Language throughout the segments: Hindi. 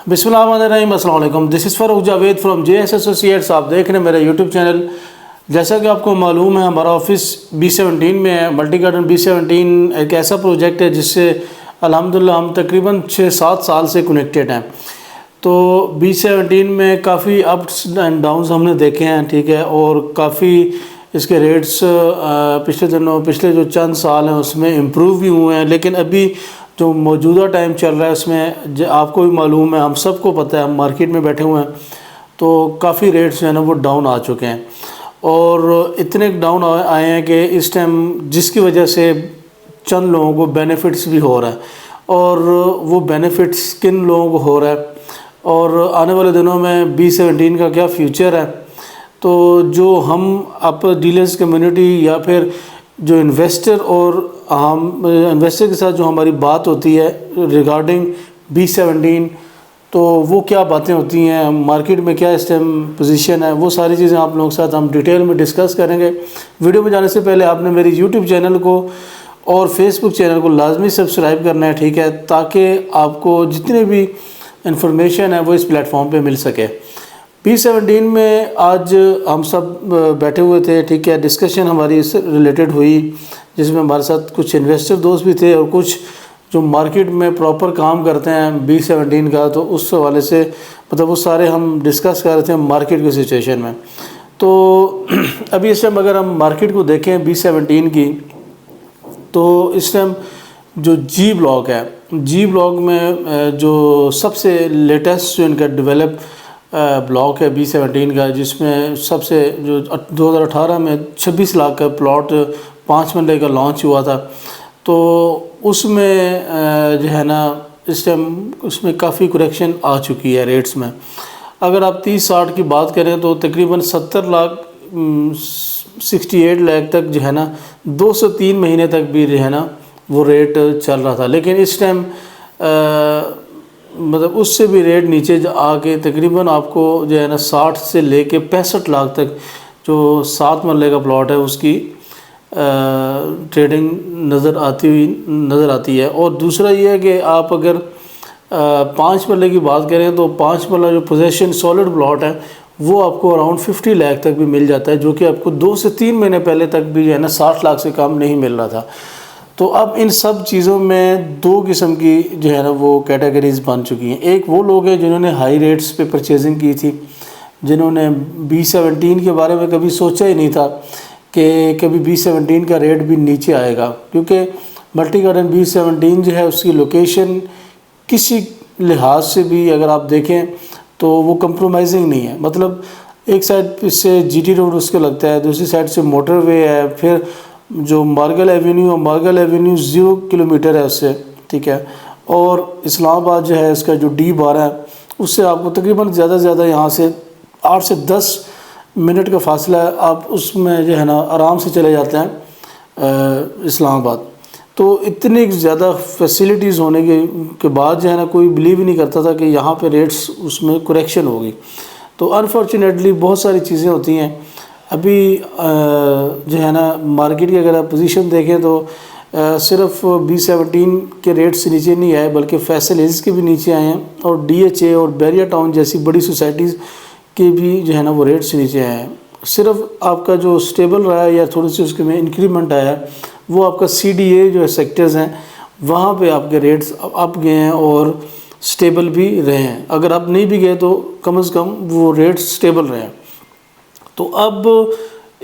बिस्मिल्लाहिर्रहमानिर्रहीम, अस्सलाम वालेकुम। This is Farooq Javed from JS associates. आप देख रहे हैं मेरा यूट्यूब चैनल। जैसा कि आपको मालूम है, हमारा ऑफिस B17 में है। मल्टी गार्डन B17 एक ऐसा प्रोजेक्ट है जिससे अल्हम्दुलिल्लाह हम तकरीबन 6-7 साल से कनेक्टेड हैं। तो B17 में काफ़ी अप्स एंड डाउन्स हमने देखे हैं, ठीक है। और काफ़ी इसके रेट्स पिछले जो चंद साल हैं उसमें इम्प्रूव भी हुए हैं। लेकिन अभी जो मौजूदा टाइम चल रहा है उसमें आपको भी मालूम है, हम सबको पता है, हम मार्केट में बैठे हुए हैं, तो काफ़ी रेट्स जो है ना वो डाउन आ चुके हैं। और इतने डाउन आए हैं कि इस टाइम जिसकी वजह से चंद लोगों को बेनिफिट्स भी हो रहा है। और वो बेनिफिट्स किन लोगों को हो रहा है और आने वाले दिनों में B17 का क्या फ्यूचर है। तो जो हम आप डीलर्स कम्युनिटी या फिर जो इन्वेस्टर और हम इन्वेस्टर के साथ जो हमारी बात होती है रिगार्डिंग B17, तो वो क्या बातें होती हैं, मार्केट में क्या इस टाइम पोजीशन है, वो सारी चीज़ें आप लोगों के साथ हम डिटेल में डिस्कस करेंगे। वीडियो में जाने से पहले आपने मेरी यूट्यूब चैनल को और फेसबुक चैनल को लाजमी सब्सक्राइब करना है, ठीक है, ताकि आपको जितने भी इंफॉर्मेशन है वो इस प्लेटफॉर्म पे मिल सके। B17 में आज हम सब बैठे हुए थे, ठीक है। डिस्कशन हमारी इससे रिलेटेड हुई जिसमें हमारे साथ कुछ इन्वेस्टर दोस्त भी थे और कुछ जो मार्केट में प्रॉपर काम करते हैं B17 का। तो उस हवाले से मतलब वो सारे हम डिस्कस कर रहे थे मार्केट की सिचुएशन में। तो अभी इस टाइम अगर हम मार्केट को देखें B17 की, तो इस टाइम जो G ब्लॉक है, G ब्लॉक में जो सबसे लेटेस्ट जो इनका डेवलप ब्लॉक है B17 का, जिसमें सबसे जो 2018 में 26 लाख का प्लॉट 5 मरले का लॉन्च हुआ था। तो उसमें जो है ना इस टाइम उसमें काफ़ी करेक्शन आ चुकी है रेट्स में। अगर आप 30-60 की बात करें तो तकरीबन 70 लाख 68 लाख तक जो है ना 2 से 3 महीने तक भी जो है ना वो रेट चल रहा था। लेकिन इस टाइम मतलब उससे भी रेट नीचे आके तकरीबन आपको जो है ना 60 से लेके 65 लाख तक जो 7 मरले का प्लॉट है उसकी ट्रेडिंग नज़र आती है। और दूसरा ये है कि आप अगर 5 मरले की बात करें तो 5 मरला जो पोजेशन सॉलिड प्लॉट है वो आपको अराउंड 50 लाख तक भी मिल जाता है, जो कि आपको 2 से 3 महीने पहले तक भी जो है ना 60 लाख से कम नहीं मिल रहा था। तो अब इन सब चीज़ों में 2 किस्म की जो है ना वो कैटेगरीज बन चुकी हैं। एक वो लोग हैं जिन्होंने हाई रेट्स पे परचेजिंग की थी, जिन्होंने B17 के बारे में कभी सोचा ही नहीं था कि कभी B17 का रेट भी नीचे आएगा, क्योंकि मल्टी गार्डन B17 जो है उसकी लोकेशन किसी लिहाज से भी अगर आप देखें तो वो कंप्रोमाइजिंग नहीं है। मतलब एक साइड से GT रोड उसको लगता है, दूसरी साइड से मोटरवे है, फिर जो मार्गल एवेन्यू 0 किलोमीटर है उससे, ठीक है। और इस्लामाबाद जो है इसका जो D12 है उससे आपको तकरीबन ज़्यादा से ज़्यादा यहाँ से 8 से 10 मिनट का फासला है, आप उसमें जो है ना आराम से चले जाते हैं इस्लामाबाद। तो इतनी ज़्यादा फैसिलिटीज़ होने के बाद जो है ना कोई बिलीव ही नहीं करता था कि यहाँ पे रेट्स उसमें करेक्शन होगी। तो अनफॉर्चुनेटली बहुत सारी चीज़ें होती हैं। अभी जो है ना मार्केट की अगर आप पोजीशन देखें तो सिर्फ B17 के रेट से नीचे नहीं आए, बल्कि फैसल हिल्स के भी नीचे आए हैं और DHA और बैरिया टाउन जैसी बड़ी सोसाइटीज़ के भी जो है ना वो रेट से नीचे आए हैं। सिर्फ आपका जो स्टेबल रहा है या थोड़ी सी उसके में इंक्रीमेंट आया है वो आपका CDA जो सेक्टर्स हैं वहाँ पे आपके रेट्स अप गए हैं और स्टेबल भी रहे हैं। अगर आप नहीं भी गए तो कम से कम वो रेट्स स्टेबल रहे हैं। तो अब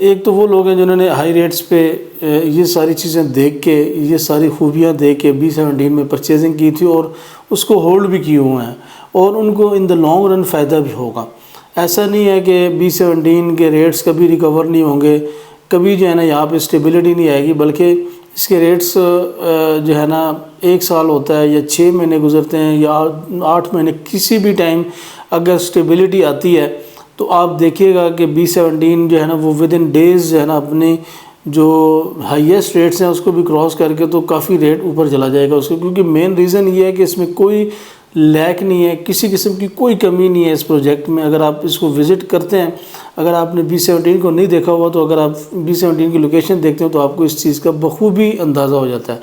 एक तो वो लोग हैं जिन्होंने हाई रेट्स पे ये सारी चीज़ें देख के, ये सारी खूबियाँ देख के B17 में परचेजिंग की थी और उसको होल्ड भी किए हुए हैं और उनको इन द लॉन्ग रन फ़ायदा भी होगा। ऐसा नहीं है कि B17 के रेट्स कभी रिकवर नहीं होंगे, कभी जो है ना यहाँ पे स्टेबिलिटी नहीं आएगी, बल्कि इसके रेट्स जो है ना 1 साल होता है या 6 महीने गुजरते हैं या 8 महीने, किसी भी टाइम अगर स्टेबिलिटी आती है तो आप देखिएगा कि B17 जो है ना वो विद इन डेज़ जो है ना अपनी जो हाईएस्ट रेट्स हैं उसको भी क्रॉस करके तो काफ़ी रेट ऊपर चला जाएगा उसको। क्योंकि मेन रीज़न ये है कि इसमें कोई लैक नहीं है, किसी किस्म की कोई कमी नहीं है इस प्रोजेक्ट में। अगर आप इसको विज़िट करते हैं, अगर आपने B17 को नहीं देखा हुआ तो अगर आप B17 की लोकेशन देखते हो तो आपको इस चीज़ का बखूबी अंदाज़ा हो जाता है।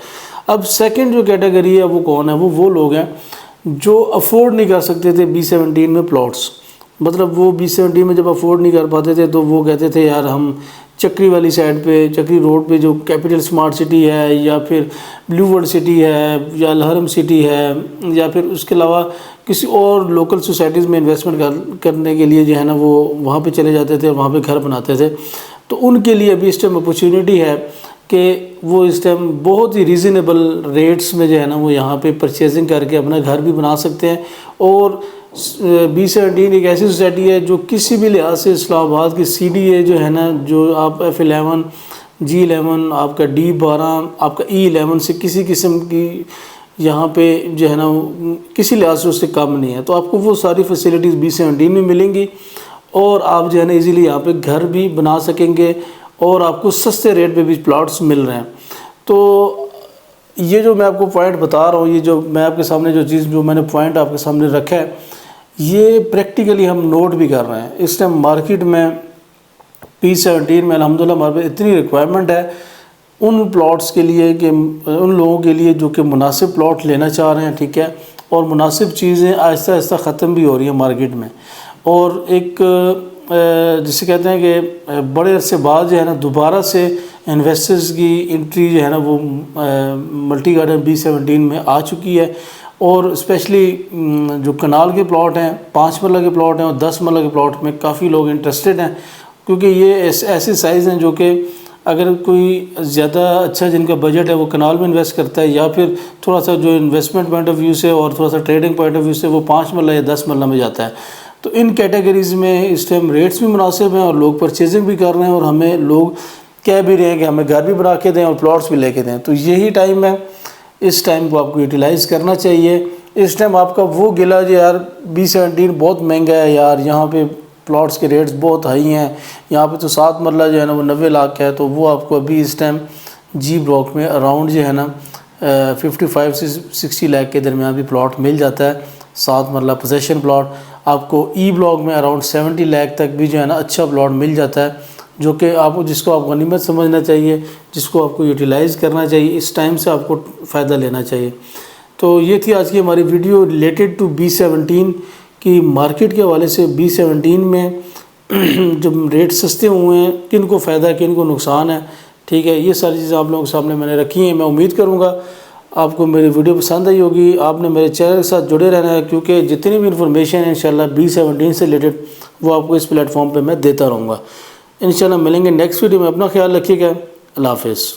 अब सेकंड जो कैटेगरी है वो कौन है, वो लोग हैं जो अफोर्ड नहीं कर सकते थे B17 में प्लॉट्स, मतलब वो B17 में जब अफोर्ड नहीं कर पाते थे तो वो कहते थे यार हम चक्री वाली साइड पे, चक्री रोड पे जो कैपिटल स्मार्ट सिटी है या फिर ब्लू वर्ल्ड सिटी है या लहरम सिटी है या फिर उसके अलावा किसी और लोकल सोसाइटीज़ में इन्वेस्टमेंट करने के लिए जो है ना वो वहाँ पे चले जाते थे और वहाँ पे घर बनाते थे। तो उनके लिए अभी इस टाइम अपॉर्चुनिटी है कि वो इस टाइम बहुत ही रीज़नेबल रेट्स में जो है ना वो यहाँ पे परचेजिंग करके अपना घर भी बना सकते हैं। और B17 एक ऐसी सोसाइटी है जो किसी भी लिहाज से इस्लामाबाद की CDA जो है ना, जो आप F11, G11, आपका D12, आपका E11 से किसी किस्म की यहाँ पे जो है ना किसी लिहाज से उससे कम नहीं है। तो आपको वो सारी फैसिलिटीज़ B17 में मिलेंगी और आप जो है ना इजीली यहाँ पे घर भी बना सकेंगे और आपको सस्ते रेट पे भी प्लॉट्स मिल रहे हैं। तो ये जो मैं आपको पॉइंट बता रहा हूँ, ये जो मैं आपके सामने जो चीज़ जो मैंने पॉइंट आपके सामने रखा है, ये प्रैक्टिकली हम नोट भी कर रहे हैं। इस टाइम मार्केट में B17 में अल्हम्दुलिल्लाह हमारे पास इतनी रिक्वायरमेंट है उन प्लॉट्स के लिए कि उन लोगों के लिए जो कि मुनासिब प्लॉट लेना चाह रहे हैं, ठीक है, और मुनासिब चीज़ें आहिस्ता आहिस्ता ख़त्म भी हो रही हैं मार्केट में। और एक जिसे कहते हैं कि बड़े अरसे बाद जो है ना दोबारा से इन्वेस्टर्स की एंट्री जो है ना वो मल्टी गार्डन B17 में आ चुकी है। और स्पेशली जो कनाल के प्लॉट हैं, 5 मरला के प्लॉट हैं और 10 मरला के प्लॉट में काफ़ी लोग इंटरेस्टेड हैं, क्योंकि ये ऐसे साइज़ हैं जो कि अगर कोई ज़्यादा अच्छा जिनका बजट है वो कनाल में इन्वेस्ट करता है या फिर थोड़ा सा जो इन्वेस्टमेंट पॉइंट ऑफ व्यू से और थोड़ा सा ट्रेडिंग पॉइंट ऑफ व्यू से वो 5 मरला या 10 मरला में जाता है। तो इन कैटेगरीज़ में इस टाइम रेट्स भी मुनासिब हैं और लोग परचेजिंग भी कर रहे हैं और हमें लोग कह भी रहे हैं कि हमें घर भी बना के दें और प्लॉट्स भी लेके दें। तो यही टाइम है, इस टाइम को आपको यूटिलाइज़ करना चाहिए। इस टाइम आपका वो गिला जो यार B17 बहुत महंगा है यार, यहाँ पे प्लॉट्स के रेट्स बहुत हाई हैं, यहाँ पे तो 7 मरला जो है ना वो 90 लाख का है, तो वो आपको अभी इस टाइम G ब्लॉक में अराउंड जो है ना 55 से 60 लाख के दरमियान भी प्लॉट मिल जाता है। 7 मरला पोजेशन प्लॉट आपको E ब्लॉक में अराउंड 70 लाख तक भी जो है ना अच्छा प्लॉट मिल जाता है, जो कि आपको जिसको आप गनीमत समझना चाहिए, जिसको आपको यूटिलाइज़ करना चाहिए, इस टाइम से आपको फ़ायदा लेना चाहिए। तो ये थी आज की हमारी वीडियो रिलेटेड टू B17 की मार्केट के हवाले से। B17 में जब रेट सस्ते हुए हैं, किन को फ़ायदा किन को नुकसान है, ठीक है, ये सारी चीज़ें आप लोगों के सामने मैंने रखी हैं। मैं उम्मीद करूँगा आपको मेरी वीडियो पसंद आई होगी। आपने मेरे चैनल के साथ जुड़े रहना है, क्योंकि जितनी भी इन्फॉर्मेशन है इंशाल्लाह B17 से रिलेटेड वो आपको इस प्लेटफॉर्म पे मैं देता रहूँगा। इंशाल्लाह मिलेंगे नेक्स्ट वीडियो में। अपना ख्याल रखिएगा। अल्लाह हाफ़िज़।